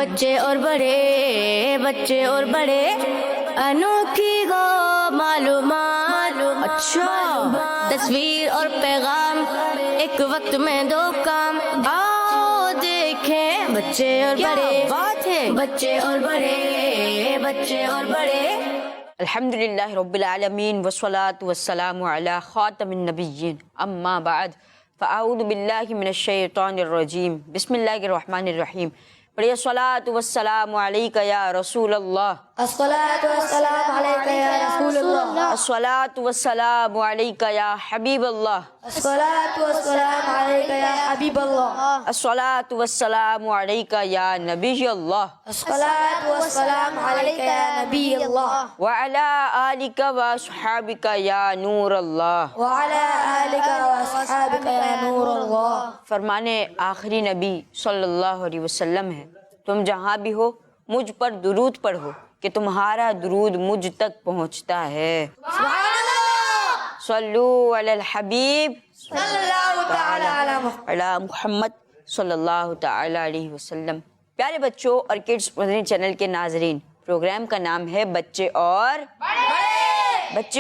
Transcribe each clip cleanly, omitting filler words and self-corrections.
بچے اور بڑے انوکھی گو معلومات، اچھا تصویر اور پیغام ایک وقت میں دو کام، آؤ دیکھیں بچے اور بڑے، بات ہے بچے اور بڑے۔ الحمدللہ رب العالمین والصلاة والسلام علی خاتم النبیین، اما بعد فاعوذ باللہ من الشیطان الرجیم، بسم اللہ الرحمن الرحیم۔ پڑھیے الصلاۃ والسلام علیک یا رسول اللہ، الصلاۃ والسلام علیک یا رسول اللہ، الصلاۃ والسلام علیک یا حبیب اللہ، الصلاۃ والسلام علیک یا حبیب اللہ، الصلاۃ والسلام علیک یا نبی اللہ، الصلاۃ والسلام علیک یا نبی اللہ، وعلی آلک واصحابک یا نور اللہ۔ وعلی آلک واصحابک یا نور اللہ۔ فرمانے آخری نبی صلی اللہ علیہ وسلم ہے، تم جہاں بھی ہو مجھ پر درود پڑھو کہ تمہارا درود مجھ تک پہنچتا ہے۔ صلو علی الحبیب صلی اللہ تعالی علی محمد۔ علی محمد صلی اللہ تعالی علیہ وسلم۔ پیارے بچوں اور کڈس مدنی چینل کے ناظرین، پروگرام کا نام ہے بچے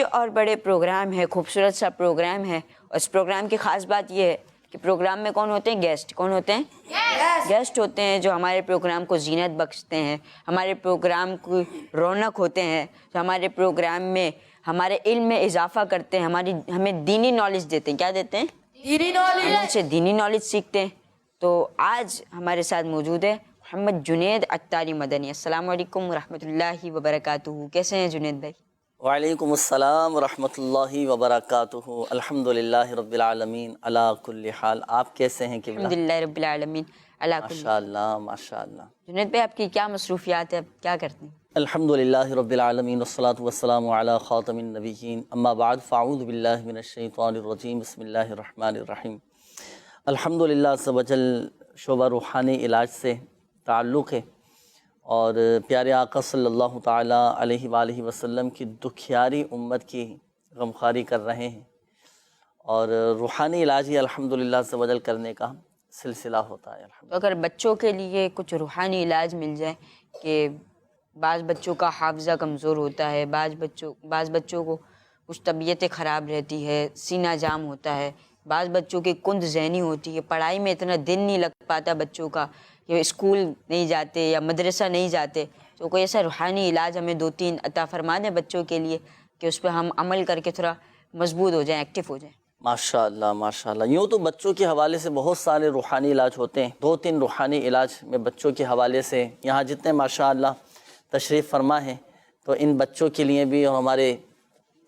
اور بڑے پروگرام ہے، خوبصورت سا پروگرام ہے، اور اس پروگرام کی خاص بات یہ ہے کہ پروگرام میں کون ہوتے ہیں؟ گیسٹ۔ کون ہوتے ہیں؟ گیسٹ ہوتے ہیں جو ہمارے پروگرام کو زینت بخشتے ہیں، ہمارے پروگرام کو رونق ہوتے ہیں، جو ہمارے پروگرام میں ہمارے علم میں اضافہ کرتے ہیں، ہمیں دینی نالج دیتے ہیں۔ کیا دیتے ہیں؟ دینی نالج۔ ہم ان سے دینی نالج سیکھتے ہیں۔ تو آج ہمارے ساتھ موجود ہے محمد جنید عطاری مدنی۔ السلام علیکم ورحمۃ اللہ وبرکاتہ۔ کیسے ہیں جنید بھائی؟ وعلیکم السلام ورحمۃ اللہ وبرکاتہ۔ الحمدللہ رب العالمین علی کل حال۔ آپ کیسے ہیں قبلہ؟ الحمدللہ رب العالمین علی کل۔ ماشاءاللہ ماشاءاللہ۔ جنید بھائی آپ کی کیا مصروفیات ہے، کیا کرتے ہیں؟ الحمدللہ رب العالمین والصلاة والسلام علی خاتم النبیین، اما بعد فاعوذ باللہ من الشیطان الرجیم، بسم اللہ الرحمن الرحیم۔ الحمدللہ عز و جل شعبہ روحانی علاج سے تعلق ہے، اور پیارے آقا صلی اللہ تعالیٰ علیہ وآلہ وسلم کی دکھیاری امت کی غمخواری کر رہے ہیں، اور روحانی علاج ہی الحمدللہ عز و جل کرنے کا سلسلہ ہوتا ہے۔ تو اگر بچوں کے لیے کچھ روحانی علاج مل جائے، کہ بعض بچوں کا حافظہ کمزور ہوتا ہے، بعض بچوں کو کچھ طبیعتیں خراب رہتی ہے، سینہ جام ہوتا ہے، بعض بچوں کی کند ذہنی ہوتی ہے، پڑھائی میں اتنا دن نہیں لگ پاتا بچوں کا، کہ اسکول نہیں جاتے یا مدرسہ نہیں جاتے، تو کوئی ایسا روحانی علاج ہمیں 2-3 عطا فرما دیں بچوں کے لیے کہ اس پہ ہم عمل کر کے تھوڑا مضبوط ہو جائیں، ایکٹیو ہو جائیں۔ ماشاءاللہ ماشاءاللہ۔ یوں تو بچوں کے حوالے سے بہت سارے روحانی علاج ہوتے ہیں، 2-3 روحانی علاج میں بچوں کے حوالے سے یہاں جتنے ماشاءاللہ تشریف فرما ہیں، تو ان بچوں کے لیے بھی، اور ہمارے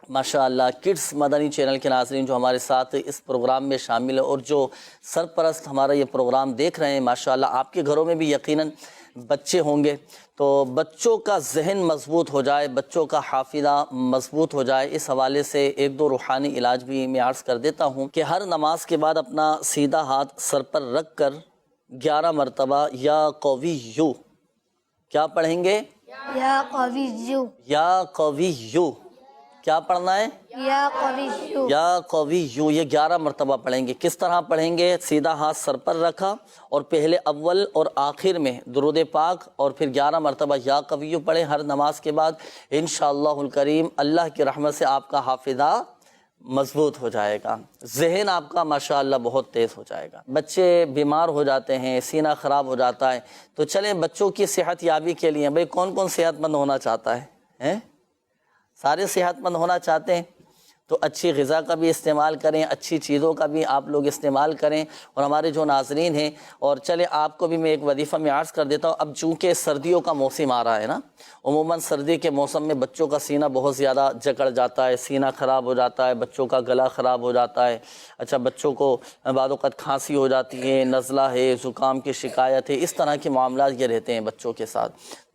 ماشاءاللہ کڈس مدنی چینل کے ناظرین جو ہمارے ساتھ اس پروگرام میں شامل ہیں، اور جو سرپرست ہمارا یہ پروگرام دیکھ رہے ہیں، ماشاءاللہ آپ کے گھروں میں بھی یقیناً بچے ہوں گے، تو بچوں کا ذہن مضبوط ہو جائے، بچوں کا حافظہ مضبوط ہو جائے، اس حوالے سے 1-2 روحانی علاج بھی میں عرض کر دیتا ہوں کہ ہر نماز کے بعد اپنا سیدھا ہاتھ سر پر رکھ کر 11 مرتبہ یا قویّو، کیا پڑھیں گے؟ یا قویّو، یا قویّو، کیا پڑھنا ہے؟ یا قویّو، یا قویّو، یہ 11 مرتبہ پڑھیں گے۔ کس طرح پڑھیں گے؟ سیدھا ہاتھ سر پر رکھا، اور پہلے اول اور آخر میں درود پاک، اور پھر 11 مرتبہ یا قویّو پڑھیں ہر نماز کے بعد۔ انشاءاللہ الکریم اللہ کی رحمت سے آپ کا حافظہ مضبوط ہو جائے گا، ذہن آپ کا ماشاءاللہ بہت تیز ہو جائے گا۔ بچے بیمار ہو جاتے ہیں، سینہ خراب ہو جاتا ہے، تو چلیں بچوں کی صحت یابی کے لیے، بھئی کون کون صحت مند ہونا چاہتا ہے؟ سارے صحت مند ہونا چاہتے ہیں، تو اچھی غذا کا بھی استعمال کریں، اچھی چیزوں کا بھی آپ لوگ استعمال کریں۔ اور ہمارے جو ناظرین ہیں، اور چلے آپ کو بھی میں ایک وظیفہ میں عرض کر دیتا ہوں، اب چونکہ سردیوں کا موسم آ رہا ہے نا، عموماً سردی کے موسم میں بچوں کا سینہ بہت زیادہ جکڑ جاتا ہے، سینہ خراب ہو جاتا ہے، بچوں کا گلا خراب ہو جاتا ہے، اچھا بچوں کو بعض اوقات کھانسی ہو جاتی ہے، نزلہ ہے، زکام کی شکایت ہے، اس طرح کے معاملات یہ رہتے ہیں بچوں کے ساتھ۔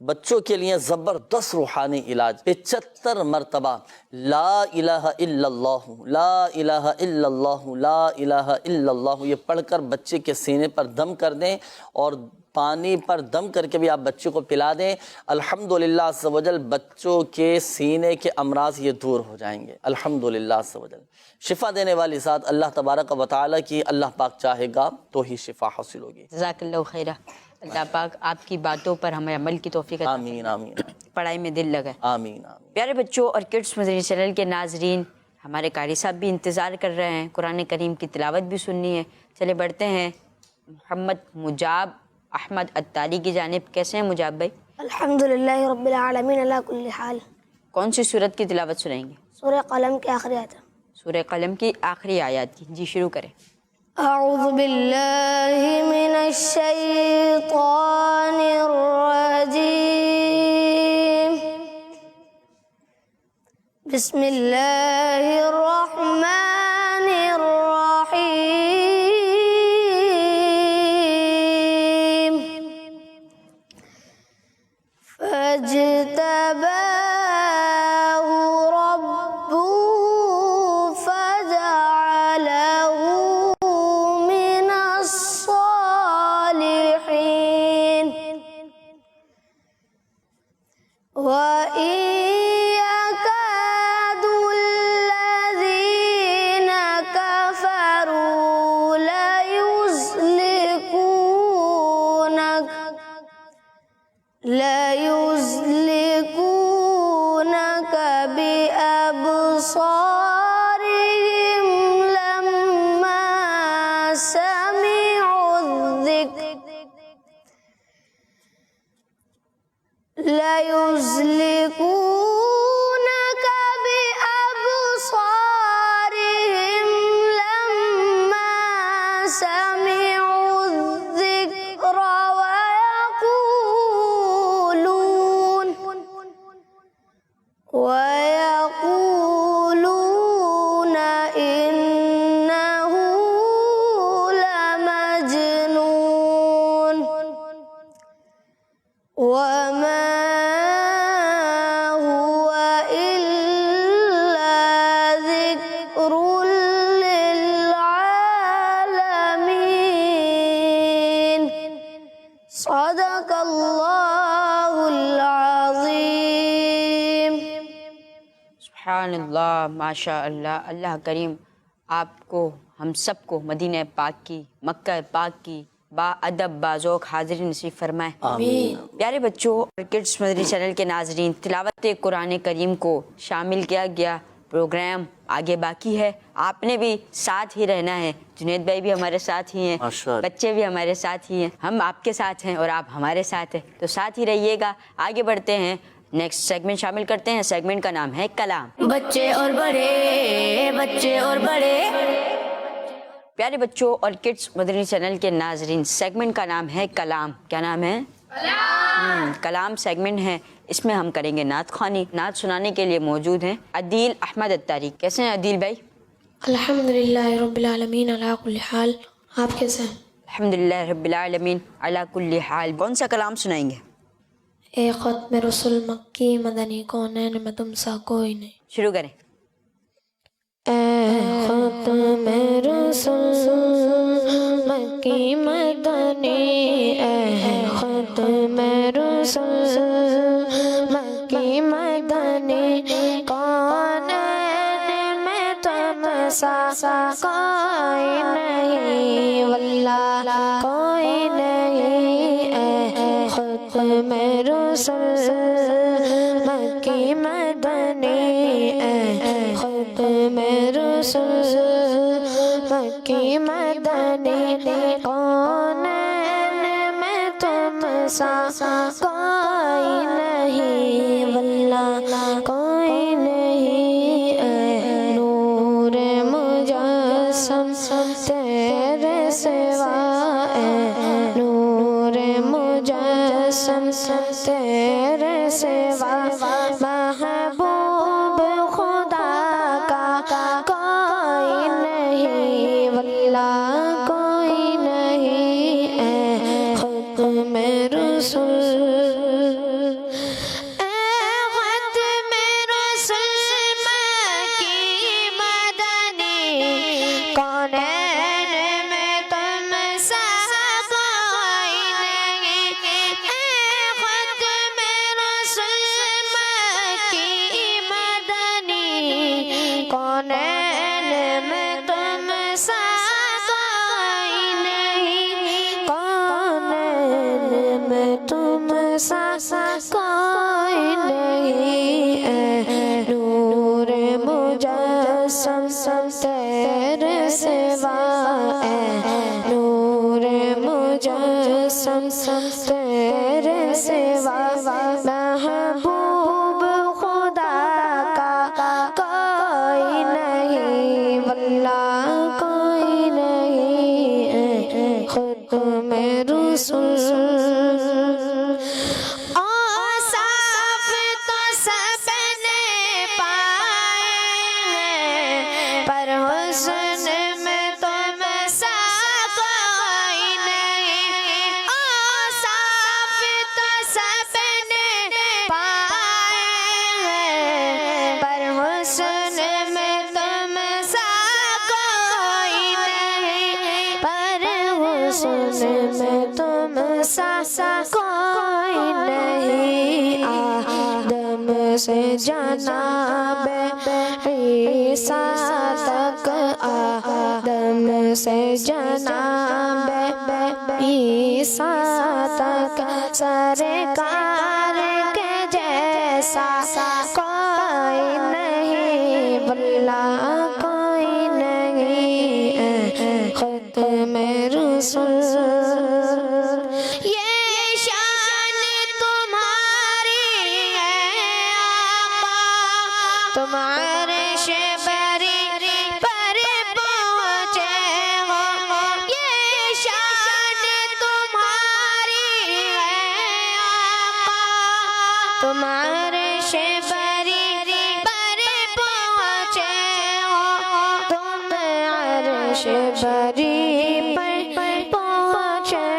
بچوں کے لیے زبردست روحانی علاج 75 مرتبہ لا الہ الا اللہ، لا الہ الا اللہ، لا الہ الا اللہ، یہ پڑھ کر بچے کے سینے پر دم کر دیں، اور پانی پر دم کر کے بھی آپ بچے کو پلا دیں، الحمدللہ عز و جل بچوں کے سینے کے امراض یہ دور ہو جائیں گے الحمدللہ عز و جل۔ شفا دینے والی ذات اللہ تبارک و تعالیٰ کی، اللہ پاک چاہے گا تو ہی شفا حاصل ہوگی۔ جزاک اللہ خیرہ۔ اللہ پاک آپ کی باتوں پر ہمیں عمل کی توفیق عطا آمین آمین پڑھائی میں دل لگے. آمین آمین. پیارے بچوں اور کڈس مدنی چینل کے ناظرین، ہمارے قاری صاحب بھی انتظار کر رہے ہیں، قرآن کریم کی تلاوت بھی سننی ہے. چلے بڑھتے ہیں محمد مجاب احمد اتاری کی جانب. کیسے ہیں مجاب بھائی؟ الحمدللہ رب العالمین علی کل حال. کون سی سورت کی تلاوت سنائیں گے؟ سورہ قلم کے آخری آیت. سورہ قلم کی آخری آیات کی. جی شروع کریں. اعوذ باللہ من الشیطان الرجیم. بسم اللہ الرحمن الرحیم. فاجتباه ربه فجعله من الصالحين. وإن يكاد الذين كفروا ليزلقونك بأبصارهم لما سمعوا الذكر. ليزلقونك بأبصارهم لما سمعوا الذكر ويقولون إنه لمجنون وما هو إلا ذكر للعالمين. صدق الله العظيم. سبحان اللہ، ماشاء اللہ. اللہ کریم آپ کو، ہم سب کو مدینہ پاک کی، مکہ پاک کی با ادب باذوق حاضری نصیب فرمائے. آمین. پیارے بچوں اور کڈس مدنی چینل کے ناظرین، تلاوت قرآن کریم کو شامل کیا گیا. پروگرام آگے باقی ہے، آپ نے بھی ساتھ ہی رہنا ہے. جنید بھائی بھی ہمارے ساتھ ہی ہیں، ماشاءاللہ. بچے بھی ہمارے ساتھ ہی ہیں، ہم آپ کے ساتھ ہیں اور آپ ہمارے ساتھ ہیں، تو ساتھ ہی رہیے گا. آگے بڑھتے ہیں، نیکسٹ سیگمنٹ شامل کرتے ہیں. سیگمنٹ کا نام ہے کلام. بچے اور بڑے، بچے اور بڑے. پیارے بچوں اور کڈس مدنی چینل کے ناظرین، سیگمنٹ کا نام ہے کلام. کیا نام ہے؟ کلام سیگمنٹ ہے. اس میں ہم کریں گے نعت خوانی. نعت سنانے کے لیے موجود ہیں عدیل احمد اتاری. کیسے ہیں عدیل بھائی؟ الحمدللہ رب العالمین علی کل حال. آپ کیسے ہیں؟ الحمدللہ رب العالمین علی کل حال. کون سا کلام سنائیں گے؟ اے ختم رسول مکی مدنی کونین میں تم سا کوئی نہیں. شروع کریں. اے ختم رسول مکی مدنی، اے ختم رسول مکی مدنی، کونین میں تم سا کوئی نہیں، واللہ کوئی نہیں. اے ختم رسول مکی مدنی، اے ختم رسول مکی مدنی، کونین میں تم سا کوئی نہیں، واللہ کوئی نہیں. اے نور مجسم تیرے سوا، اے نور مجسم تیرے سوا، محبوب خدا کا کوئی نہیں، واللہ کوئی نہیں. اے ختم رسول، اے ختم رسول مکی مدنی، کونین میں تم سا کوئی نہیں. اے ختم رسول سا کوئی نہیں اے نور مجسم تیرے سوا اے نور مجسم تیرے سوا محبوب خدا کا کوئی نہیں واللہ کوئی نہیں خود میں رسول کوئی نہیں آدم سے جناب عیسیٰ تک آدم سے جناب عیسیٰ تک سرکار کے جیسا کوئی نہیں واللہ کوئی نہیں ختم رسول تمہارے شبری پر پہنچے ہو یہ شان تمہاری ہے آقا تمہارے شبری پر پہنچے ہو تم عرش بری پر پہنچے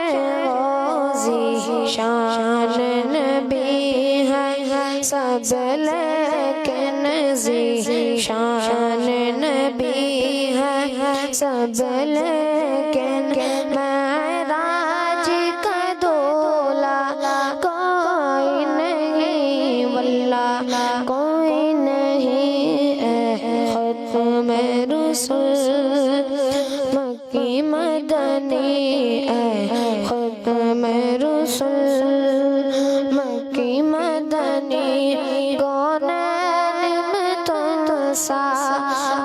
ہو ذیشان نبی ہے سب لیکن ذیشان نبی ہے سب لیکن معراج کا دولا کوئی نہیں واللہ کوئی نہیں اے ختم رسول مکی مدنی اے ختم رسول مکی مدنی گونین میں تم سا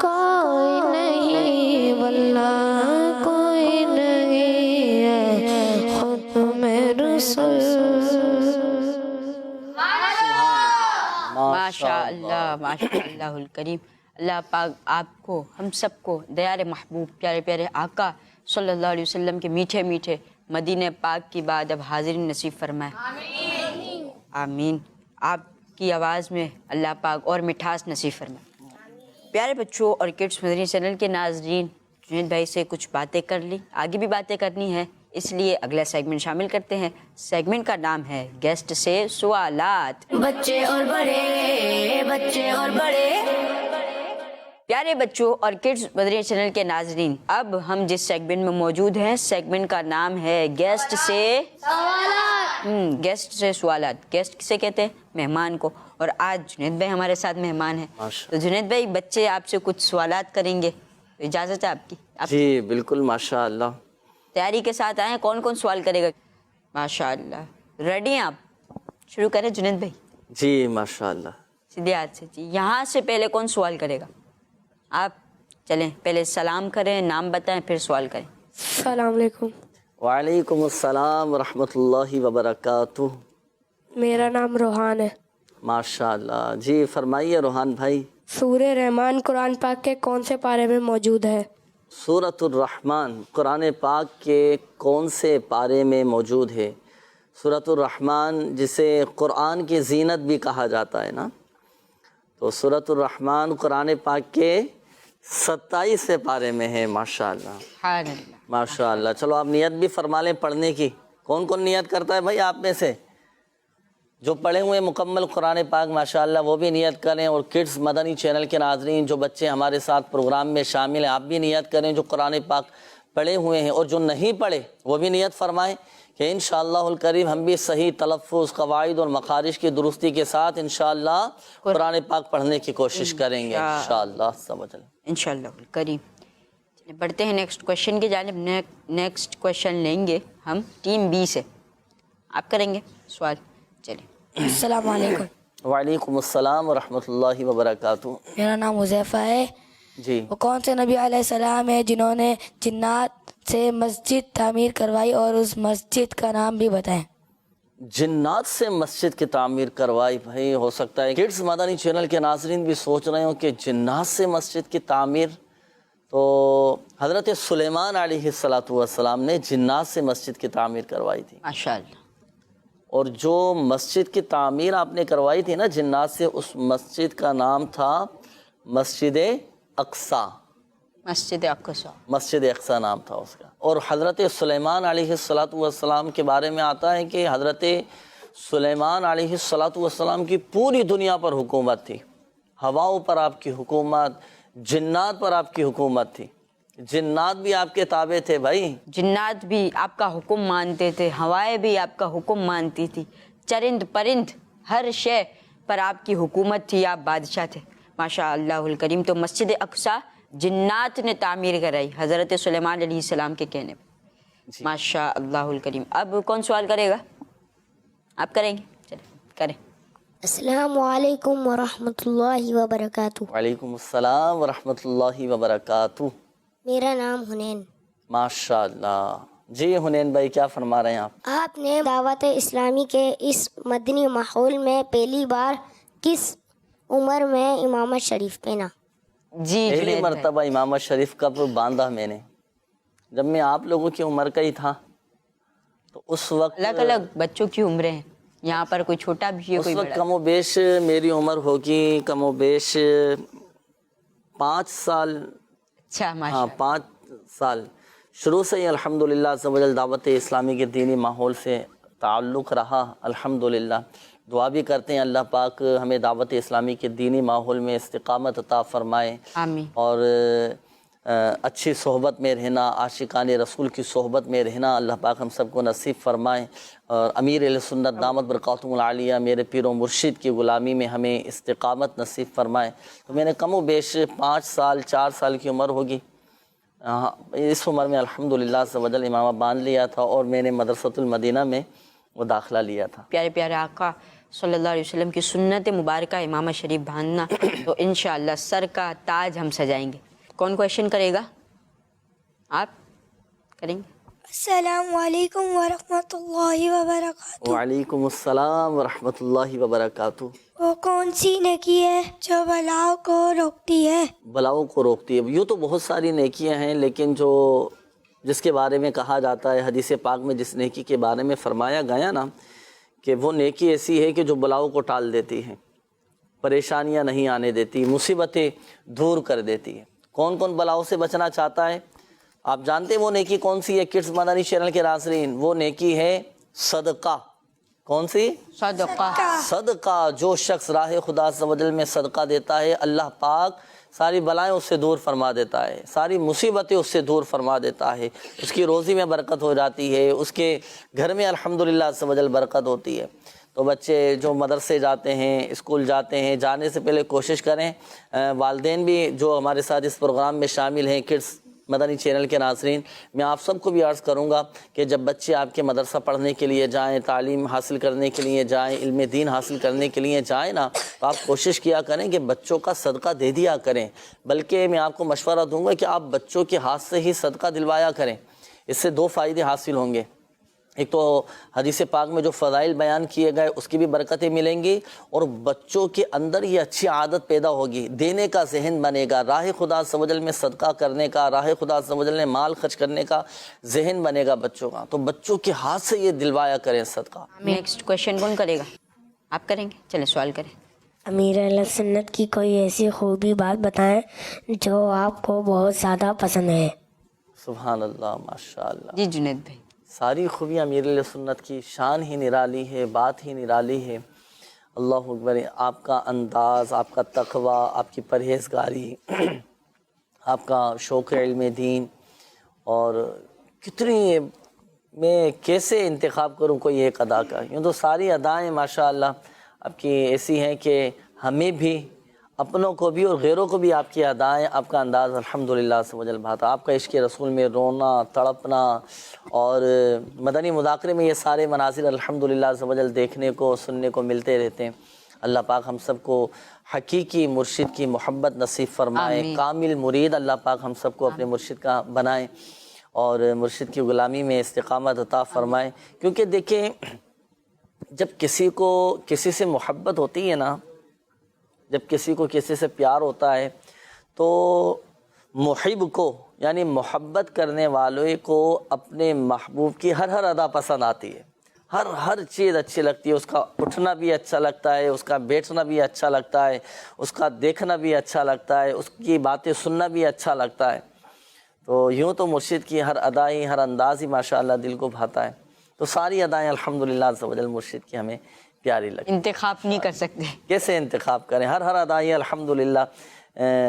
کوئی نہیں واللہ کوئی نہیں ہے ختم رسول ماشاء اللہ الکریم. اللہ پاک آپ کو ہم سب کو دیار محبوب پیارے پیارے آقا صلی اللہ علیہ وسلم کے میٹھے میٹھے مدینہ پاک کی بعد اب حاضری نصیب فرمائے. آمین. آپ کی آواز میں اللہ پاک اور مٹھاس نصیب فرمائے. پیارے بچوں اور کڈس مدنی چینل کے ناظرین، جنید بھائی سے کچھ باتیں کر لی، آگے بھی باتیں کرنی ہے، اس لیے اگلا سیگمنٹ شامل کرتے ہیں. سیگمنٹ کا نام ہے گیسٹ سے سوالات. بچے اور بڑے پیارے بچوں اور کڈس مدنی چینل کے ناظرین، اب ہم جس سیگمنٹ میں موجود ہیں سیگمنٹ کا نام ہے گیسٹ سے سوالات. گیسٹ سے سوالات. گیسٹ کسے کہتے ہیں؟ مہمان کو. اور آج جنید بھائی ہمارے ساتھ مہمان ہیں، تو جنید بھائی بچے آپ سے کچھ سوالات کریں گے، اجازت ہے آپ کی؟ جی بالکل ماشاء اللہ. تیاری کے ساتھ آئیں. کون کون سوال کرے گا؟ ماشاء اللہ. ریڈی ہیں آپ؟ شروع کریں جنید بھائی. جی ماشاء اللہ. سیدھے ہاتھ سے. جی یہاں سے پہلے کون سوال کرے گا؟ آپ چلیں پہلے سلام کریں، نام بتائیں، پھر سوال کریں. السلام علیکم. وعلیکم السلام ورحمۃ اللہ وبرکاتہ. میرا نام روحان ہے. ماشاء اللہ. جی فرمائیے روحان بھائی. سورہ رحمان قرآن پاک کے کون سے پارے میں موجود ہے؟ سورۃ الرحمن قرآن پاک کے کون سے پارے میں موجود ہے؟ سورۃ الرحمن جسے قرآن کی زینت بھی کہا جاتا ہے نا، تو سورۃ الرحمن قرآن پاک کے 27 پارے میں ہے. ماشاء اللہ سبحان اللہ. ماشاء اللہ. چلو آپ نیت بھی فرما لیں پڑھنے کی. کون کون نیت کرتا ہے بھائی آپ میں سے؟ جو پڑھے ہوئے مکمل قرآن پاک ماشاء اللہ وہ بھی نیت کریں. اور کڈس مدنی چینل کے ناظرین جو بچے ہمارے ساتھ پروگرام میں شامل ہیں آپ بھی نیت کریں، جو قرآن پاک پڑھے ہوئے ہیں. اور جو نہیں پڑھے وہ بھی نیت فرمائیں کہ انشاءاللہ الکریم ہم بھی صحیح تلفظ، قواعد اور مخارج کی درستی کے ساتھ انشاءاللہ قرآن پاک پڑھنے کی کوشش کریں گے انشاءاللہ. سمجھ لیں انشاءاللہ الکریم. بڑھتے ہیں نیکسٹ کویشچن کی جانب. نیکسٹ کویشچن لیں گے ہم ٹیم بی سے. آپ کریں گے سوال. چلیے السلام علیکم. وعلیکم السلام ورحمۃ اللہ وبرکاتہ. میرا نام حذیفہ ہے. جی وہ کون سے نبی علیہ السلام ہیں جنہوں نے جنات سے مسجد تعمیر کروائی اور اس مسجد کا نام بھی بتائیں؟ جنات سے مسجد کی تعمیر کروائی؟ بھائی ہو سکتا ہے کڈس مدنی چینل کے ناظرین بھی سوچ رہے ہوں کہ جنات سے مسجد کی تعمیر. تو حضرت سلیمان علیہ السلام نے جنات سے مسجد کی تعمیر کروائی تھی. ماشاء اللہ. اور جو مسجد کی تعمیر آپ نے کروائی تھی نا جنات سے، اس مسجد کا نام تھا مسجد اقصی. مسجد اقصی. مسجد اقصی نام تھا اس کا. اور حضرت سلیمان علیہ السلام کے بارے میں آتا ہے کہ حضرت سلیمان علیہ السلام کی پوری دنیا پر حکومت تھی. ہواؤں پر آپ کی حکومت، جنات پر آپ کی حکومت تھی. جنات بھی آپ کے تابع تھے بھائی. جنات بھی آپ کا حکم مانتے تھے، ہوائیں بھی آپ کا حکم مانتی تھی، چرند پرند ہر شے پر آپ کی حکومت تھی، آپ بادشاہ تھے. ماشاء اللہ الکریم. تو مسجد اقصی جنات نے تعمیر کرائی حضرت سلیمان علیہ السلام کے کہنے پہ. ماشاء اللہ الکریم. اب کون سوال کرے گا؟ آپ کریں گے؟ چلیں کریں. السلام علیکم ورحمۃ اللہ وبرکاتہ. وعلیکم السلام ورحمۃ اللہ وبرکاتہ. میرا نام حنین. ماشاء اللہ. جی حنین بھائی کیا فرما رہے ہیں آپ؟ آپ نے دعوت اسلامی کے اس مدنی ماحول میں پہلی بار کس عمر میں امامت شریف پہنا؟ جی پہلی جنید بھائی. مرتبہ امامت شریف کب باندھا میں نے؟ جب میں آپ لوگوں کی عمر کا ہی تھا. تو اس وقت الگ الگ بچوں کی عمریں ہیں، یہاں پر کوئی چھوٹا بھی ہے اس کوئی وقت بڑا. کم و بیش میری عمر ہوگی کم و بیش 5 سال. اچھا ماشاء ہاں اللہ. 5 سال. شروع سے ہی الحمدللہ عز و جل دعوت اسلامی کے دینی ماحول سے تعلق رہا الحمدللہ. دعا بھی کرتے ہیں اللہ پاک ہمیں دعوت اسلامی کے دینی ماحول میں استقامت عطا فرمائے آمین. اور اچھی صحبت میں رہنا، عاشقان رسول کی صحبت میں رہنا اللہ پاک ہم سب کو نصیب فرمائے. اور امیر اہل سنت دامت برکاتہم العالیہ میرے پیر و مرشد کی غلامی میں ہمیں استقامت نصیب فرمائے. تو میں نے کم و بیش 5 سال 4 سال کی عمر ہوگی. اس عمر میں الحمدللہ عز و جل امامہ باندھ لیا تھا اور میں نے مدرسۃ المدینہ میں وہ داخلہ لیا تھا. پیارے پیارے آقا صلی اللہ علیہ وسلم کی سنت مبارکہ امامہ شریف باندھنا تو انشاءاللہ سر کا تاج ہم سجائیں گے. کون کویشچن کرے گا؟ آپ کریں گے؟ السلام علیکم ورحمۃ اللہ وبرکاتہ. وعلیکم السلام ورحمۃ اللہ وبرکاتہ. وہ کون سی نیکی ہے جو بلاؤں کو روکتی ہے؟ بلاؤں کو روکتی ہے؟ یوں تو بہت ساری نیکیاں ہیں، لیکن جس کے بارے میں کہا جاتا ہے حدیث پاک میں جس نیکی کے بارے میں فرمایا گیا نا کہ وہ نیکی ایسی ہے کہ جو بلاؤں کو ٹال دیتی ہے، پریشانیاں نہیں آنے دیتی، مصیبتیں دور کر دیتی ہے. کون کون بلاؤں سے بچنا چاہتا ہے؟ آپ جانتے ہیں وہ نیکی کون سی ہے کڈس مدنی چینل کے ناظرین؟ وہ نیکی ہے صدقہ. کون سی؟ صدقہ. صدقہ. جو شخص راہ خدا عز و جل میں صدقہ دیتا ہے اللہ پاک ساری بلائیں اس سے دور فرما دیتا ہے، ساری مصیبتیں اس سے دور فرما دیتا ہے. اس کی روزی میں برکت ہو جاتی ہے، اس کے گھر میں الحمدللہ عز و جل برکت ہوتی ہے. تو بچے جو مدرسے جاتے ہیں، اسکول جاتے ہیں، جانے سے پہلے کوشش کریں. والدین بھی جو ہمارے ساتھ اس پروگرام میں شامل ہیں کڈس مدنی چینل کے ناظرین، میں آپ سب کو بھی عرض کروں گا کہ جب بچے آپ کے مدرسہ پڑھنے کے لیے جائیں، تعلیم حاصل کرنے کے لیے جائیں، علم دین حاصل کرنے کے لیے جائیں نا، تو آپ کوشش کیا کریں کہ بچوں کا صدقہ دے دیا کریں. بلکہ میں آپ کو مشورہ دوں گا کہ آپ بچوں کے ہاتھ سے ہی صدقہ دلوایا کریں. اس سے 2 فائدے حاصل ہوں گے. ایک تو حدیث پاک میں جو فضائل بیان کیے گئے اس کی بھی برکتیں ملیں گی، اور بچوں کے اندر یہ اچھی عادت پیدا ہوگی، دینے کا ذہن بنے گا، راہ خدا عز و جل میں صدقہ کرنے کا، راہ خدا عز و جل میں مال خرچ کرنے کا ذہن بنے گا بچوں کا. تو بچوں کے ہاتھ سے یہ دلوایا کریں صدقہ. نیکسٹ کویشچن کون کرے گا؟ آپ کریں گے؟ چلیں سوال کریں. امیر اہل سنت کی کوئی ایسی خوبی بات بتائیں جو آپ کو بہت زیادہ پسند ہے. سبحان اللہ. ماشاء اللہ. جی جنید بھائی. ساری خوبیاں امیر اہل سنت کی شان ہی نرالی ہے، بات ہی نرالی ہے. اللہ اکبر. آپ کا انداز، آپ کا تقوی، آپ کی پرہیزگاری، آپ کا شوق علم دین، اور کتنی میں کیسے انتخاب کروں کوئی ایک ادا کا؟ یوں تو ساری ادائیں ماشاء اللہ آپ کی ایسی ہیں کہ ہمیں بھی اپنوں کو بھی اور غیروں کو بھی آپ کی ادائیں، آپ کا انداز الحمدللہ سے وجل بھاتا، آپ کا عشق رسول میں رونا تڑپنا اور مدنی مذاکرے میں یہ سارے مناظر الحمدللہ سے وجل دیکھنے کو سننے کو ملتے رہتے ہیں۔ اللہ پاک ہم سب کو حقیقی مرشد کی محبت نصیب فرمائے، کامل مرید اللہ پاک ہم سب کو اپنے مرشد کا بنائے اور مرشد کی غلامی میں استقامت عطا فرمائے۔ کیونکہ دیکھیں جب کسی کو کسی سے محبت ہوتی ہے نا، جب کسی کو کسی سے پیار ہوتا ہے تو محب کو یعنی محبت کرنے والے کو اپنے محبوب کی ہر ادا پسند آتی ہے، ہر چیز اچھی لگتی ہے، اس کا اٹھنا بھی اچھا لگتا ہے، اس کا بیٹھنا بھی اچھا لگتا ہے، اس کا دیکھنا بھی اچھا لگتا ہے، اس کی باتیں سننا بھی اچھا لگتا ہے۔ تو یوں تو مرشد کی ہر ادا ہی ہر انداز ہی ماشاءاللہ دل کو بھاتا ہے۔ تو ساری ادائیں الحمدللہ عز و جل مرشد کی ہمیں پیاری لگتی۔ انتخاب نہیں کر سکتے، کیسے انتخاب کریں؟ ہر ادائیں الحمدللہ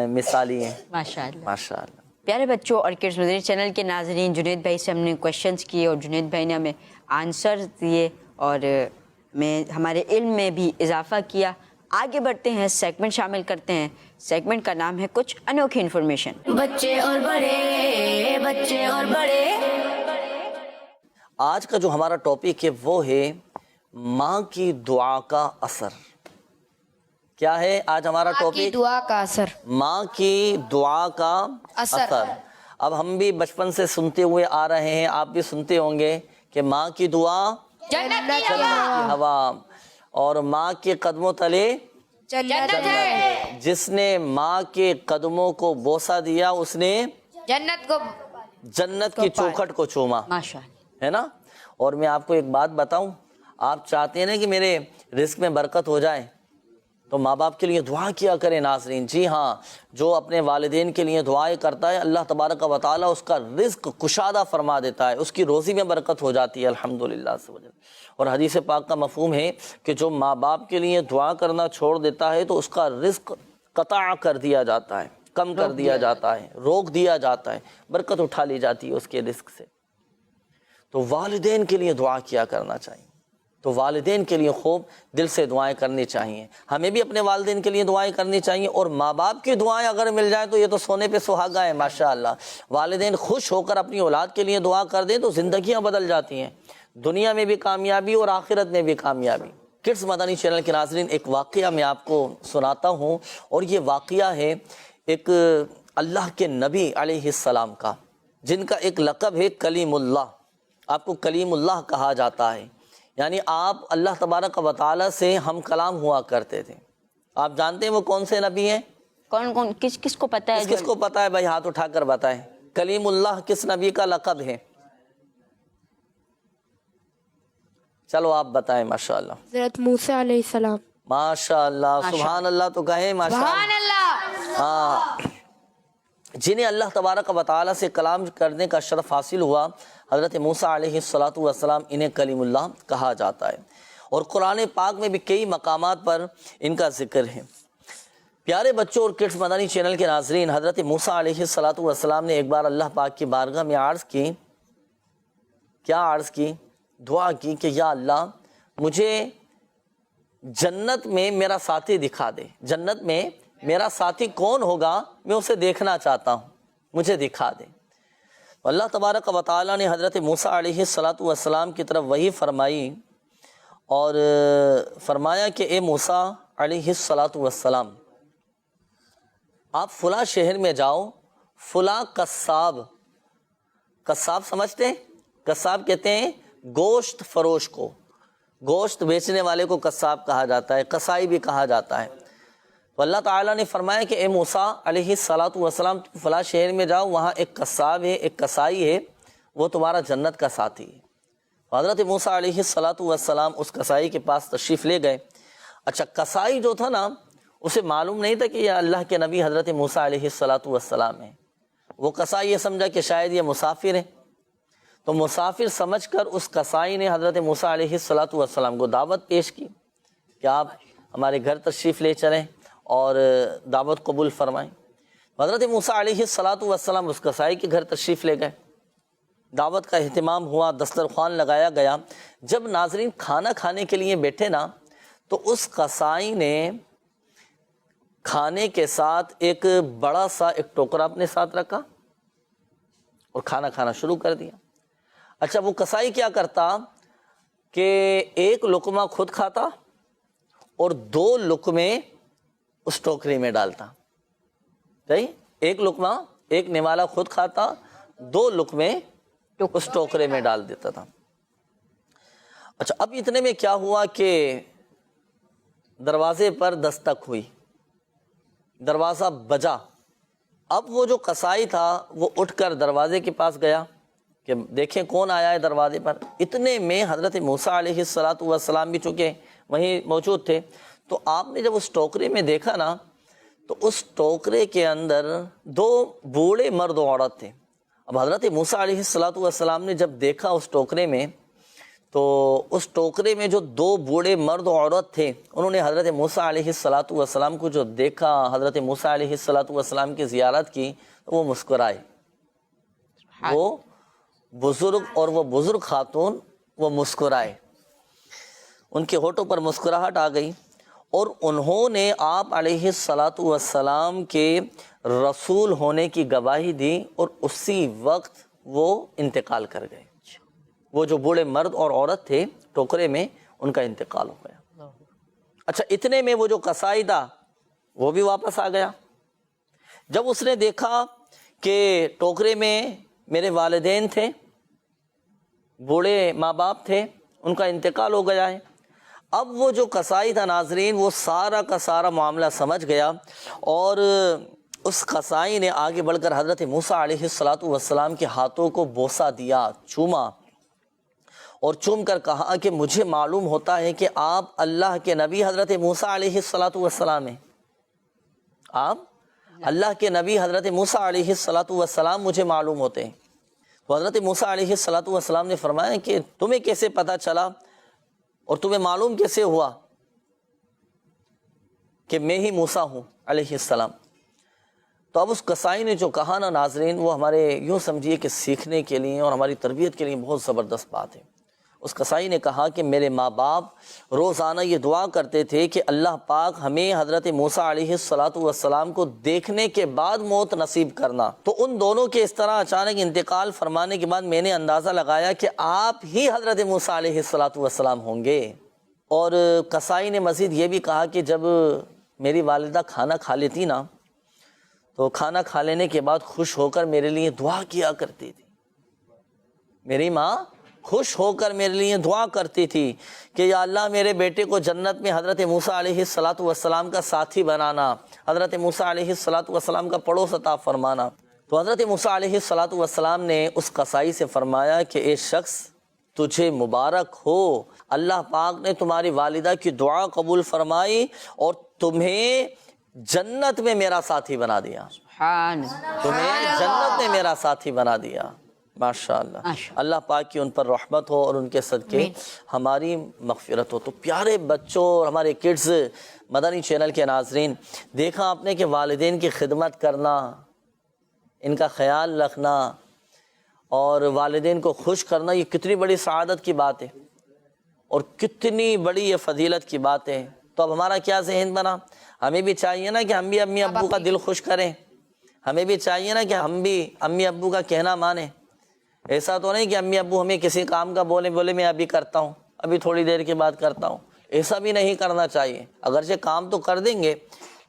مثالی ہیں ماشاءاللہ۔ ماشاءاللہ۔ پیارے بچوں اور کڈز مدنی چینل کے ناظرین، جنید بھائی سے ہم نے کویشچنس کیے اور جنید بھائی نے ہمیں آنسر دیے اور ہمارے علم میں بھی اضافہ کیا۔ آگے بڑھتے ہیں، سیگمنٹ شامل کرتے ہیں۔ سیگمنٹ کا نام ہے کچھ انوکھی انفارمیشن۔ بچے اور بڑے، بچے اور بڑے۔ آج کا جو ہمارا ٹاپک ہے وہ ہے ماں کی دعا کا اثر۔ کیا ہے آج ہمارا ٹاپک؟ دعا کا اثر۔ ماں کی دعا کا اثر۔ اب ہم بھی بچپن سے سنتے ہوئے آ رہے ہیں، آپ بھی سنتے ہوں گے کہ ماں کی دعا جنت کی ہوا اور ماں کے قدموں تلے جنت ہے۔ جس نے ماں کے قدموں کو بوسہ دیا اس نے جنت کی چوکھٹ کو چوما، ماشاءاللہ، ہے نا۔ اور میں آپ کو ایک بات بتاؤں، آپ چاہتے ہیں نا کہ میرے رزق میں برکت ہو جائے تو ماں باپ کے لیے دعا کیا کریں ناظرین۔ جی ہاں، جو اپنے والدین کے لیے دعائیں کرتا ہے اللہ تبارک و تعالیٰ اس کا رزق کشادہ فرما دیتا ہے، اس کی روزی میں برکت ہو جاتی ہے الحمدللہ سے وجل۔ اور حدیث پاک کا مفہوم ہے کہ جو ماں باپ کے لیے دعا کرنا چھوڑ دیتا ہے تو اس کا رزق قطع کر دیا جاتا ہے، کم کر دیا جاتا ہے، روک دیا جاتا ہے، برکت اٹھا لی جاتی ہے اس کے رزق سے۔ تو والدین کے لیے دعا کیا کرنا چاہیے، تو والدین کے لیے خوب دل سے دعائیں کرنی چاہیے۔ ہمیں بھی اپنے والدین کے لیے دعائیں کرنی چاہیے، اور ماں باپ کی دعائیں اگر مل جائیں تو یہ تو سونے پہ سہاگا ہے ماشاءاللہ۔ والدین خوش ہو کر اپنی اولاد کے لیے دعا کر دیں تو زندگیاں بدل جاتی ہیں، دنیا میں بھی کامیابی اور آخرت میں بھی کامیابی۔ کڈز مدنی چینل کے ناظرین، ایک واقعہ میں آپ کو سناتا ہوں، اور یہ واقعہ ہے ایک اللہ کے نبی علیہ السلام کا، جن کا ایک لقب ہے کلیم اللہ۔ آپ کو کلیم اللہ کہا جاتا ہے، یعنی آپ اللہ تبارک و تعالیٰ سے ہم کلام ہوا کرتے تھے۔ آپ جانتے ہیں وہ کون سے نبی ہیں؟ کون کس کو پتہ ہے؟ کس کو پتہ ہے بھائی؟ ہاتھ اٹھا کر بتائیں، کلیم اللہ کس نبی کا لقب ہے؟ چلو آپ بتائیں۔ ماشاءاللہ، حضرت موسیٰ علیہ السلام۔ ماشاءاللہ، سبحان اللہ تو کہیں ماشاءاللہ۔ ہاں، جنہیں اللہ تبارک و تعالیٰ سے کلام کرنے کا شرف حاصل ہوا، حضرت موسیٰ علیہ السلام، انہیں کلیم اللہ کہا جاتا ہے۔ اور قرآن پاک میں بھی کئی مقامات پر ان کا ذکر ہے۔ پیارے بچوں اور کڈز مدنی چینل کے ناظرین، حضرت موسیٰ علیہ السلام نے ایک بار اللہ پاک کی بارگاہ میں عرض کی، کیا عرض کی؟ دعا کی کہ یا اللہ مجھے جنت میں میرا ساتھی دکھا دے، جنت میں میرا ساتھی کون ہوگا میں اسے دیکھنا چاہتا ہوں، مجھے دکھا دے۔ اللہ تبارک و تعالیٰ نے حضرت موسیٰ علیہ السلام کی طرف وحی فرمائی اور فرمایا کہ اے موسیٰ علیہ السلام، آپ فلاں شہر میں جاؤ، فلاں قصاب سمجھتے ہیں؟ قصاب کہتے ہیں گوشت فروش کو، گوشت بیچنے والے کو قصاب کہا جاتا ہے، قصائی بھی کہا جاتا ہے۔ تو اللہ تعالیٰ نے فرمایا کہ اے موسیٰ علیہ السلام، فلاں شہر میں جاؤ، وہاں ایک قصاب ہے، ایک قصائی ہے، وہ تمہارا جنت کا ساتھی ہے۔ حضرت موسیٰ علیہ السلام اس قصائی کے پاس تشریف لے گئے۔ اچھا، قصائی جو تھا نا، اسے معلوم نہیں تھا کہ یہ اللہ کے نبی حضرت موسیٰ علیہ السلام ہیں۔ وہ قصائی یہ سمجھا کہ شاید یہ مسافر ہیں، تو مسافر سمجھ کر اس قصائی نے حضرت موسیٰ علیہ السلام کو دعوت پیش کی کہ آپ ہمارے گھر تشریف لے چلیں اور دعوت قبول فرمائیں۔ حضرت موسیٰ علیہ السلام اس قصائی کے گھر تشریف لے گئے، دعوت کا اہتمام ہوا، دسترخوان لگایا گیا۔ جب ناظرین کھانا کھانے کے لیے بیٹھے نا، تو اس قصائی نے کھانے کے ساتھ ایک بڑا سا ایک ٹوکرا اپنے ساتھ رکھا اور کھانا کھانا شروع کر دیا۔ اچھا وہ کسائی کیا کرتا کہ ایک لقمہ خود کھاتا اور 2 لقمے اس ٹوکری میں ڈالتا، صحیح؟ ایک لقمہ ایک نوالا خود کھاتا، 2 لقمے اس ٹوکرے میں ڈال دیتا تھا۔ اچھا اب اتنے میں کیا ہوا کہ دروازے پر دستک ہوئی، دروازہ بجا۔ اب وہ جو قصائی تھا وہ اٹھ کر دروازے کے پاس گیا کہ دیکھیں کون آیا ہے دروازے پر۔ اتنے میں حضرت موسیٰ علیہ السلام بھی چونکہ وہیں موجود تھے، تو آپ نے جب اس ٹوکرے میں دیکھا نا تو اس ٹوکرے کے اندر 2 بوڑھے مرد و عورت تھے۔ اب حضرت موسیٰ علیہ السلام نے جب دیکھا اس ٹوکرے میں، تو اس ٹوکرے میں جو 2 بوڑھے مرد و عورت تھے، انہوں نے حضرت موسیٰ علیہ السلام کو جو دیکھا، حضرت موسیٰ علیہ السلام کی زیارت کی، وہ مسکرائے۔ وہ بزرگ اور وہ بزرگ خاتون وہ مسکرائے، ان کے ہونٹوں پر مسکراہٹ آ گئی، اور انہوں نے آپ علیہ السلام کے رسول ہونے کی گواہی دی، اور اسی وقت وہ انتقال کر گئے۔ وہ جو بوڑھے مرد اور عورت تھے ٹوکرے میں، ان کا انتقال ہو گیا۔ اچھا اتنے میں وہ جو قصائی تھا وہ بھی واپس آ گیا۔ جب اس نے دیکھا کہ ٹوکرے میں میرے والدین تھے، بوڑھے ماں باپ تھے، ان کا انتقال ہو گیا ہے، اب وہ جو قصائی تھا ناظرین، وہ سارا کا سارا معاملہ سمجھ گیا، اور اس قصائی نے آگے بڑھ کر حضرت موسیٰ علیہ السلام کے ہاتھوں کو بوسہ دیا، چوما، اور چوم کر کہا کہ مجھے معلوم ہوتا ہے کہ آپ اللہ کے نبی حضرت موسیٰ علیہ السلام ہیں، آپ اللہ کے نبی حضرت موسیٰ علیہ السلام مجھے معلوم ہوتے ہیں۔ تو حضرت موسیٰ علیہ السلام نے فرمایا کہ تمہیں کیسے پتہ چلا اور تمہیں معلوم کیسے ہوا کہ میں ہی موسیٰ ہوں علیہ السلام؟ تو اب اس قصائی نے جو کہا نا ناظرین، وہ ہمارے یوں سمجھیے کہ سیکھنے کے لیے اور ہماری تربیت کے لیے بہت زبردست بات ہے۔ اس قصائی نے کہا کہ میرے ماں باپ روزانہ یہ دعا کرتے تھے کہ اللہ پاک ہمیں حضرت موسیٰ علیہ السلام کو دیکھنے کے بعد موت نصیب کرنا۔ تو ان دونوں کے اس طرح اچانک انتقال فرمانے کے بعد میں نے اندازہ لگایا کہ آپ ہی حضرت موسیٰ علیہ السلام ہوں گے۔ اور قصائی نے مزید یہ بھی کہا کہ جب میری والدہ کھانا کھا لیتی نا، تو کھانا کھا لینے کے بعد خوش ہو کر میرے لیے دعا کیا کرتی تھی۔ میری ماں خوش ہو کر میرے لیے دعا کرتی تھی کہ یا اللہ میرے بیٹے کو جنت میں حضرت موسیٰ علیہ السلام کا ساتھی بنانا، حضرت موسیٰ علیہ السلام کا پڑوس عطا فرمانا۔ تو حضرت موسیٰ علیہ السلام نے اس قصائی سے فرمایا کہ اے شخص تجھے مبارک ہو، اللہ پاک نے تمہاری والدہ کی دعا قبول فرمائی اور تمہیں جنت میں میرا ساتھی بنا دیا، تمہیں جنت میں میرا ساتھی بنا دیا۔ ماشاءاللہ، اللہ پاک کی ان پر رحمت ہو اور ان کے صدقے ہماری مغفرت ہو۔ تو پیارے بچوں اور ہمارے کڈز مدنی چینل کے ناظرین، دیکھا آپ نے کہ والدین کی خدمت کرنا، ان کا خیال رکھنا اور والدین کو خوش کرنا، یہ کتنی بڑی سعادت کی بات ہے اور کتنی بڑی یہ فضیلت کی بات ہے۔ تو اب ہمارا کیا ذہن بنا؟ ہمیں بھی چاہیے نا کہ ہم بھی امی ابو کا دل خوش کریں، ہمیں بھی چاہیے نا کہ ہم بھی امی ابو کا کہنا مانیں۔ ایسا تو نہیں کہ امی ابو ہمیں کسی کام کا بولے میں ابھی کرتا ہوں، ابھی تھوڑی دیر کے بعد کرتا ہوں، ایسا بھی نہیں کرنا چاہیے۔ اگرچہ کام تو کر دیں گے،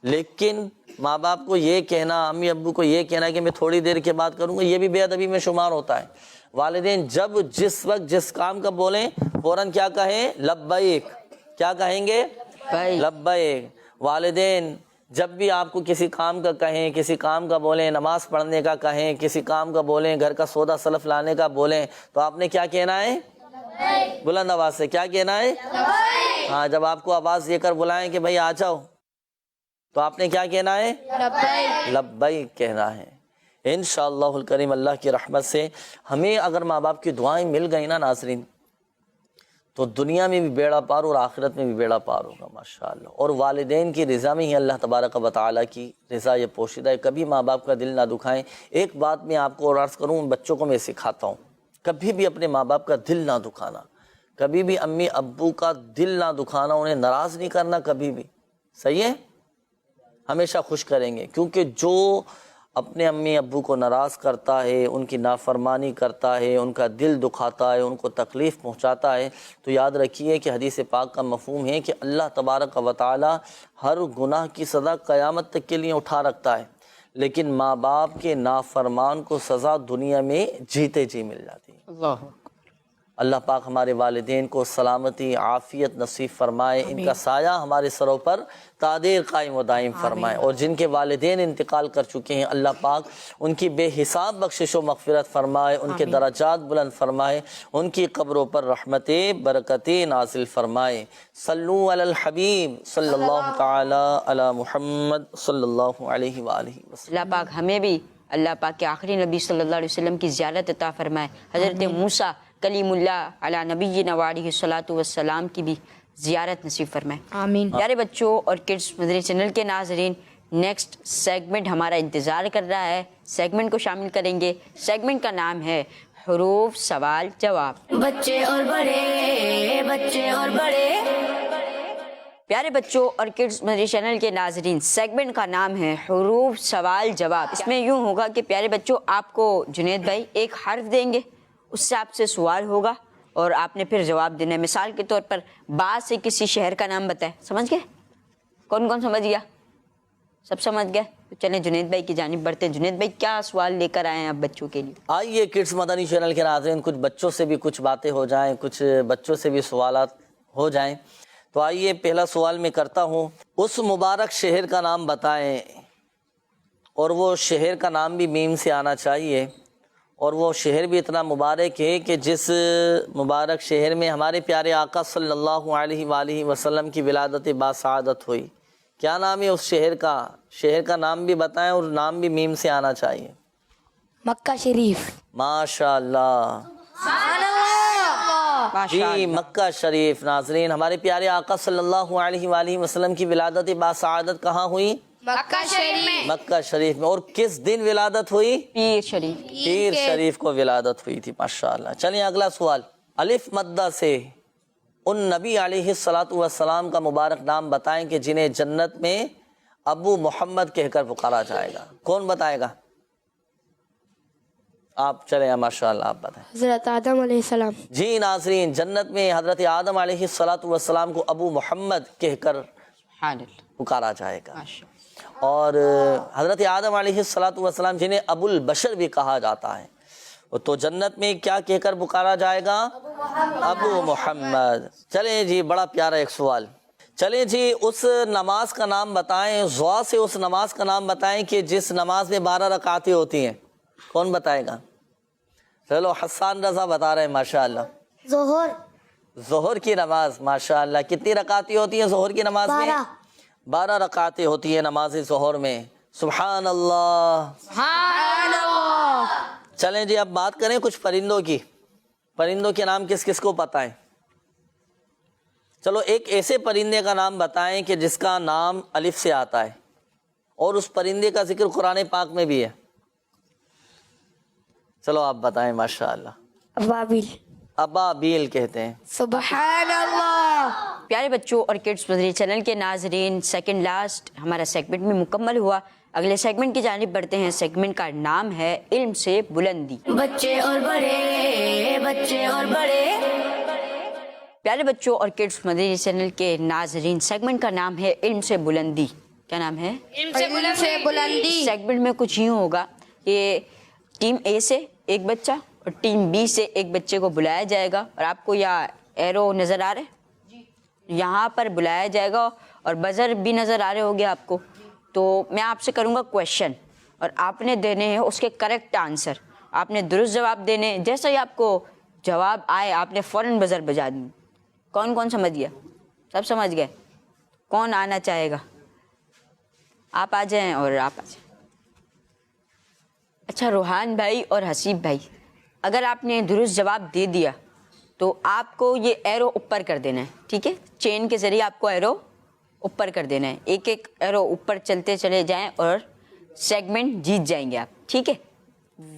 لیکن ماں باپ کو یہ کہنا، امی ابو کو یہ کہنا کہ میں تھوڑی دیر کے بعد کروں گا، یہ بھی بے ادبی میں شمار ہوتا ہے۔ والدین جب جس وقت جس کام کا بولیں فوراً کیا کہیں؟ لبیک۔ کیا کہیں گے؟ لبیک۔ والدین جب بھی آپ کو کسی کام کا کہیں، کسی کام کا بولیں، نماز پڑھنے کا کہیں، کسی کام کا بولیں، گھر کا سودا سلف لانے کا بولیں، تو آپ نے کیا کہنا ہے؟ بلند آواز سے کیا کہنا ہے؟ ہاں، جب آپ کو آواز دے کر بلائیں کہ بھائی آ جاؤ، تو آپ نے کیا کہنا ہے؟ لبیک کہنا ہے۔ انشاءاللہ الکریم اللہ کی رحمت سے ہمیں اگر ماں باپ کی دعائیں مل گئی نا ناظرین، تو دنیا میں بھی بیڑا پار اور آخرت میں بھی بیڑا پار ہوگا ماشاءاللہ۔ اور والدین کی رضا میں ہی اللہ تبارک و تعالیٰ کی رضا یہ پوشیدہ ہے۔ کبھی ماں باپ کا دل نہ دکھائیں۔ ایک بات میں آپ کو اور عرض کروں، بچوں کو میں سکھاتا ہوں، کبھی بھی اپنے ماں باپ کا دل نہ دکھانا، کبھی بھی امی ابو کا دل نہ دکھانا، انہیں ناراض نہیں کرنا کبھی بھی، صحیح ہے؟ ہمیشہ خوش کریں گے، کیونکہ جو اپنے امی ابو کو ناراض کرتا ہے، ان کی نافرمانی کرتا ہے، ان کا دل دکھاتا ہے، ان کو تکلیف پہنچاتا ہے، تو یاد رکھیے کہ حدیث پاک کا مفہوم ہے کہ اللہ تبارک و تعالی ہر گناہ کی سزا قیامت تک کے لیے اٹھا رکھتا ہے، لیکن ماں باپ کے نافرمان کو سزا دنیا میں جیتے جی مل جاتی ہے۔ اللہ پاک ہمارے والدین کو سلامتی عافیت نصیب فرمائے، ان کا سایہ ہمارے سروں پر تادیر قائم و دائم فرمائے، اور جن کے والدین انتقال کر چکے ہیں اللہ پاک ان کی بے حساب بخشش و مغفرت فرمائے، ان کے درجات بلند فرمائے، ان کی قبروں پر رحمتیں برکتیں نازل فرمائے۔ صلو علی الحبیب صلی اللہ تعالی علی محمد صلی اللہ علیہ وآلہ وسلم۔ اللہ پاک ہمیں بھی اللہ پاک کے آخری نبی صلی اللہ علیہ وسلم کی زیارت عطا فرمائے، حضرت موسیٰ کلیم اللہ علی نبینا وعلیہ الصلاۃ والسلام کی بھی زیارت نصیب فرمائے، آمین۔ پیارے بچوں اور کڈس مدنی چینل کے ناظرین، نیکسٹ سیگمنٹ ہمارا انتظار کر رہا ہے، سیگمنٹ کو شامل کریں گے۔ سیگمنٹ کا نام ہے حروف سوال جواب۔ بچے اور بڑے، بچے اور بڑے، پیارے بچوں اور کڈس مدنی چینل کے ناظرین، سیگمنٹ کا نام ہے حروف سوال جواب۔ اس میں یوں ہوگا کہ پیارے بچوں آپ کو جنید بھائی ایک حرف دیں گے، اس سے آپ سے سوال ہوگا اور آپ نے پھر جواب دینا ہے۔ مثال کے طور پر با سے کسی شہر کا نام بتائے، سمجھ گئے؟ کون کون سمجھ گیا؟ سب سمجھ گئے؟ تو چلیں جنید بھائی کی جانب بڑھتے ہیں۔ جنید بھائی کیا سوال لے کر آئے ہیں آپ بچوں کے لیے؟ آئیے کڈس مدنی چینل کے ناظرین، کچھ بچوں سے بھی کچھ باتیں ہو جائیں، کچھ بچوں سے بھی سوالات ہو جائیں۔ تو آئیے پہلا سوال میں کرتا ہوں، اس مبارک شہر کا نام بتائیں، اور وہ شہر کا نام بھی میم سے آنا چاہیے، اور وہ شہر بھی اتنا مبارک ہے کہ جس مبارک شہر میں ہمارے پیارے آقا صلی اللہ علیہ وآلہ وسلم کی ولادت باسعادت ہوئی۔ کیا نام ہے اس شہر کا؟ شہر کا نام بھی بتائیں اور نام بھی میم سے آنا چاہیے۔ مکہ شریف۔ ماشاء اللہ، جی مکہ شریف۔ ناظرین، ہمارے پیارے آقا صلی اللہ علیہ وآلہ وسلم کی ولادت باسعادت کہاں ہوئی؟ مکہ شریف میں۔ مکہ شریف میں۔ اور کس دن ولادت ہوئی؟ پیر شریف۔ پیر شریف کو ولادت ہوئی تھی، ماشاءاللہ۔ چلیے اگلا سوال، الف مدہ سے ان نبی علیہ الصلاۃ والسلام کا مبارک نام بتائیں کہ جنہیں جنت میں ابو محمد کہہ کر پکارا جائے گا۔ کون بتائے گا؟ آپ چلیں، ماشاءاللہ آپ بتائیں۔ حضرت آدم علیہ السلام۔ جی ناظرین، جنت میں حضرت آدم علیہ الصلاۃ والسلام کو ابو محمد کہہ کر پکارا جائے گا، اور حضرت آدم علیہ الصلاۃ والسلام جنہیں ابو البشر بھی کہا جاتا ہے، تو جنت میں کیا کہہ کر پکارا جائے گا؟ ابو محمد۔ چلیں جی، بڑا پیارا ایک سوال۔ چلیں جی، اس نماز کا نام بتائیں، ضوا سے اس نماز کا نام بتائیں کہ جس نماز میں 12 رکعتیں ہوتی ہیں۔ کون بتائے گا؟ چلو حسان رضا بتا رہے ہیں، ماشاءاللہ۔ ظہر۔ ظہر کی نماز، ماشاءاللہ۔ کتنی رکعتیں ہوتی ہیں ظہر کی نماز میں؟ 12 رکعتیں ہوتی ہیں نماز ظہر میں۔ سبحان اللہ، سبحان اللہ۔ چلیں جی، اب بات کریں کچھ پرندوں کی۔ پرندوں کے نام کس کس کو پتہ ہے؟ چلو ایک ایسے پرندے کا نام بتائیں کہ جس کا نام الف سے آتا ہے، اور اس پرندے کا ذکر قرآن پاک میں بھی ہے۔ چلو آپ بتائیں، ماشاءاللہ۔ ابابیل۔ ابابیل کہتے ہیں۔ سبحان اللہ۔ پیارے بچوں اور کڈس مدنی چینل کے ناظرین، سیکنڈ لاسٹ ہمارا سیگمنٹ میں مکمل ہوا۔ اگلے سیگمنٹ کی جانب بڑھتے ہیں۔ سیگمنٹ کا نام ہے علم سے بلندی۔ بچے اور بڑے، بچے اور بڑے، پیارے بچوں اور کڈس مدنی چینل کے ناظرین، سیگمنٹ کا نام ہے علم سے بلندی۔ کیا نام ہے؟ علم سے بلندی۔ سیگمنٹ میں کچھ یوں ہوگا کہ ٹیم اے سے ایک بچہ اور ٹیم بی سے ایک بچے کو بلایا جائے گا، اور آپ کو یہ ایرو نظر آ رہے ہیں؟ یہاں پر بلایا جائے گا، اور بزر بھی نظر آ رہے ہوگے آپ کو۔ تو میں آپ سے کروں گا کویشچن، اور آپ نے دینے ہیں اس کے کریکٹ آنسر۔ آپ نے درست جواب دینے ہیں۔ جیسا ہی آپ کو جواب آئے آپ نے فوراً بزر بجا دیں۔ کون کون سمجھ گیا؟ سب سمجھ گئے؟ کون آنا چاہے گا؟ آپ آ جائیں، اور آپ آ جائیں۔ اچھا، روحان بھائی اور حسیب بھائی، اگر آپ نے درست جواب دے دیا تو آپ کو یہ ایرو اوپر کر دینا ہے، ٹھیک ہے؟ چین کے ذریعے آپ کو ایرو اوپر کر دینا ہے۔ ایک ایک ایرو اوپر چلتے چلے جائیں اور سیگمنٹ جیت جائیں گے آپ، ٹھیک ہے؟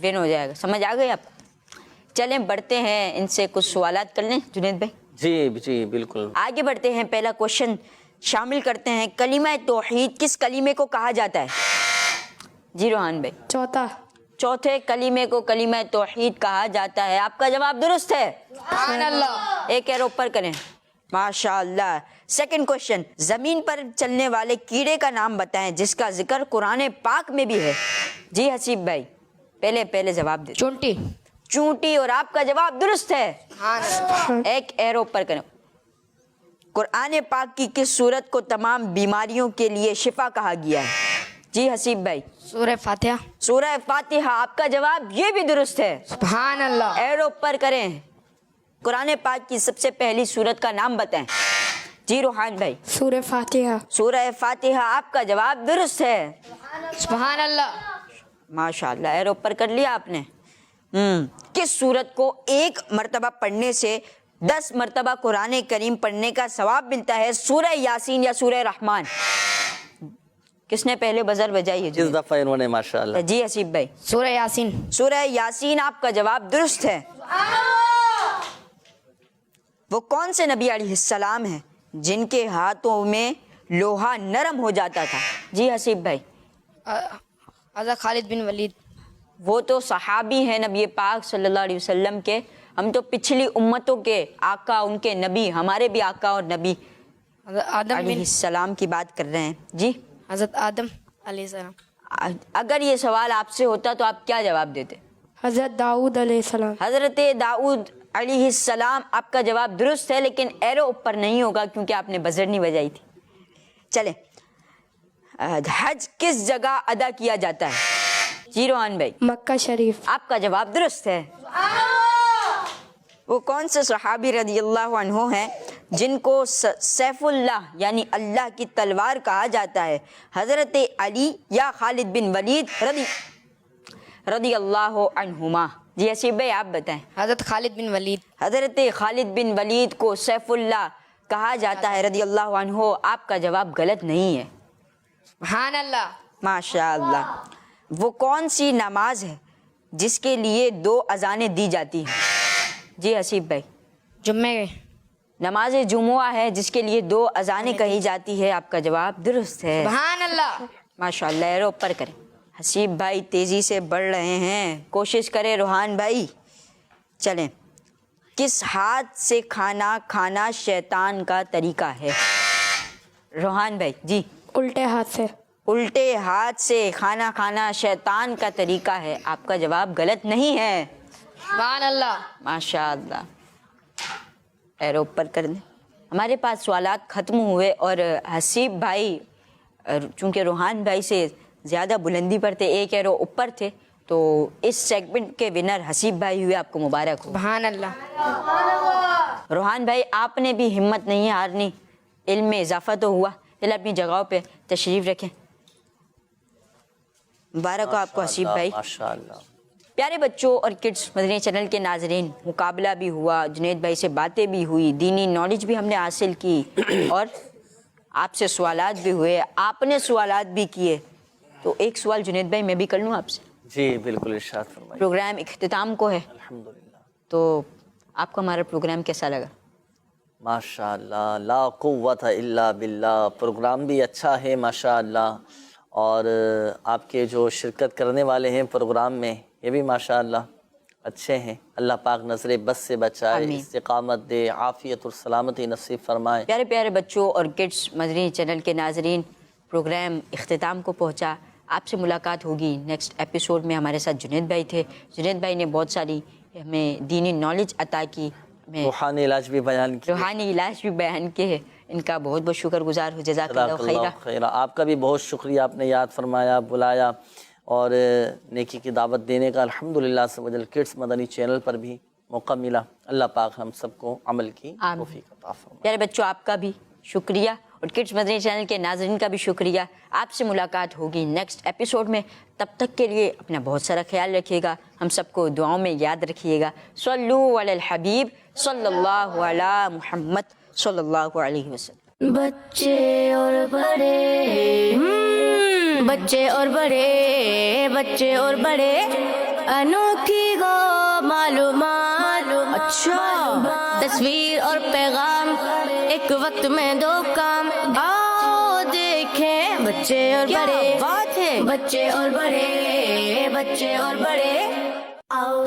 ون ہو جائے گا۔ سمجھ آ گئی آپ کو؟ چلیں بڑھتے ہیں، ان سے کچھ سوالات کر لیں جنید بھائی۔ جی جی بالکل۔ آگے بڑھتے ہیں۔ پہلا کوشچن شامل کرتے ہیں. کلمہ توحید کس کلمے کو کہا جاتا ہے؟ جی روحان بھائی. چوتھے کلمے کو کلمہ توحید کہا جاتا ہے. آپ کا جواب درست ہے. سبحان اللہ. ایک ایرو اوپر کریں. ماشاء اللہ. سیکنڈ کوشچن, زمین پر چلنے والے کیڑے کا نام بتائیں جس کا ذکر قرآن پاک میں بھی ہے. جی حسیب بھائی پہلے جواب دیں. چونٹی. چونٹی, اور آپ کا جواب درست ہے. ایک ایرو اوپر کریں. قرآن پاک کی کس سورت کو تمام بیماریوں کے لیے شفا کہا گیا ہے؟ جی حسیب بھائی. سورہ فاتحہ. سورہ فاتحہ. آپ کا جواب یہ بھی درست ہے. سبحان اللہ. ایرو اوپر کریں. قرآن پاک کی سب سے پہلی سورت کا نام بتائیں. جی روحان بھائی. سورہ فاتحہ. سورہ فاتحہ. آپ کا جواب درست ہے. سبحان اللہ. ماشاء اللہ. ایرو اوپر کر لیا آپ نے. کس سورت کو ایک مرتبہ پڑھنے سے 10 مرتبہ قرآن کریم پڑھنے کا ثواب ملتا ہے؟ سورہ یاسین یا سورہ رحمان؟ کس نے پہلے بزر بجائی ہے؟ اس دفعہ انہوں نے ماشاء اللہ. جی حسیب بھائی. سورہ یاسین. سورہ یاسین. آپ کا جواب درست ہے. وہ کون سے نبی علیہ السلام ہیں جن کے ہاتھوں میں لوہا نرم ہو جاتا تھا؟ جی حسیب بھائی. حضرت خالد بن ولید. وہ تو صحابی ہیں نبی پاک صلی اللہ علیہ وسلم کے. ہم تو پچھلی امتوں کے آقا, ان کے نبی, ہمارے بھی آقا اور نبی حضرت آدم علیہ بن السلام کی بات کر رہے ہیں. جی حضرت آدم علیہ السلام. اگر یہ سوال آپ سے ہوتا تو آپ کیا جواب دیتے؟ حضرت داؤد علیہ السلام. حضرت داؤد علیہ السلام. آپ کا جواب درست ہے, لیکن ایرو اوپر نہیں ہوگا کیونکہ آپ نے بزر نہیں بجائی تھی. چلیں, حج کس جگہ ادا کیا جاتا ہے؟ جی روحان بھائی. مکہ شریف. آپ کا جواب درست ہے. وہ کون سے صحابی رضی اللہ عنہ ہیں جن کو سیف اللہ یعنی اللہ کی تلوار کہا جاتا ہے؟ حضرت علی یا خالد بن ولید رضی اللہ عنہما؟ جی حسیب بھائی آپ بتائیں. حضرت خالد بن ولید. حضرت خالد بن ولید کو سیف اللہ کہا جاتا ہے رضی اللہ عنہ. آپ کا جواب غلط نہیں ہے. سبحان اللہ. ماشاء اللہ. وہ کون سی نماز ہے جس کے لیے 2 اذانیں دی جاتی ہیں؟ جی حسیب بھائی. جمعے. نماز جمعہ ہے جس کے لیے 2 اذانیں کہی جاتی ہے. آپ کا جواب درست ہے. سبحان اللہ. ماشاء اللہ. ایرو اوپر کریں. حسیب بھائی تیزی سے بڑھ رہے ہیں, کوشش کریں روحان بھائی. چلیں, کس ہاتھ سے کھانا کھانا شیطان کا طریقہ ہے؟ روحان بھائی. جی الٹے ہاتھ سے. الٹے ہاتھ سے کھانا کھانا شیطان کا طریقہ ہے. آپ کا جواب غلط نہیں ہے. سبحان اللہ. ماشاء اللہ. ایرو اوپر کر دیں. ہمارے پاس سوالات ختم ہوئے اور حسیب بھائی چونکہ روحان بھائی سے زیادہ بلندی پر تھے, 1 ایرو اوپر تھے, تو اس سیگمنٹ کے ونر حسیب بھائی ہوئے. آپ کو مبارک ہو. سبحان اللہ. روحان بھائی آپ نے بھی ہمت نہیں ہارنی, علم میں اضافہ تو ہوا. چلے اپنی جگہوں پہ تشریف رکھیں. مبارک ہو آپ کو حسیب بھائی. ماشاء اللہ. پیارے بچوں اور کڈس مدنی چینل کے ناظرین, مقابلہ بھی ہوا, جنید بھائی سے باتیں بھی ہوئی, دینی نالج بھی ہم نے حاصل کی, اور آپ سے سوالات بھی ہوئے, آپ نے سوالات بھی کیے. تو ایک سوال جنید بھائی میں بھی کر لوں آپ سے؟ جی بالکل, ارشاد فرمائیے. پروگرام اختتام کو ہے, الحمدللہ. تو آپ کو ہمارا پروگرام کیسا لگا؟ ماشاء اللہ, لا قوت الا باللہ. پروگرام بھی اچھا ہے ماشاء اللہ, اور آپ کے جو شرکت کرنے والے ہیں پروگرام میں یہ بھی ماشاء اللہ اچھے ہیں. اللہ پاک نظر بد سے بچائے, استقامت دے, عافیت اور سلامتی نصیب فرمائے. پیارے پیارے بچوں اور کڈس مدنی چینل کے ناظرین, پروگرام اختتام کو پہنچا. آپ سے ملاقات ہوگی نیکسٹ ایپیسوڈ میں. ہمارے ساتھ جنید بھائی تھے. جنید بھائی نے بہت ساری ہمیں دینی نالج عطا کی, ہمیں روحانی علاج بھی بیان کیا, روحانی علاج بھی بیان کیے. ان کا بہت بہت شکر گزار ہو. جزاک اللہ خیرہ. خیرہ. آپ کا بھی بہت شکریہ, آپ نے یاد فرمایا, بلایا اور نیکی کی دعوت دینے کا. الحمدللہ سے وجل کڈس مدنی چینل پر بھی موقع ملا. اللہ پاک ہم سب کو عمل کی توفیق عطا فرمائے. پیارے بچوں آپ کا بھی شکریہ, اور کڈس مدنی چینل کے ناظرین کا بھی شکریہ. آپ سے ملاقات ہوگی نیکسٹ ایپیسوڈ میں. تب تک کے لیے اپنا بہت سارا خیال رکھیے گا. ہم سب کو دعاؤں میں یاد رکھیے گا. صلو علی الحبیب صلی اللہ علی محمد صلی اللہ علیہ وسلم. بچے اور بڑے, بچے اور بڑے, بچے اور بڑے, انوکھی گو معلومات. اچھا تصویر اور پیغام ایک وقت میں دو کام آؤ دیکھیں بچے اور بڑے بات ہے بچے اور بڑے آؤ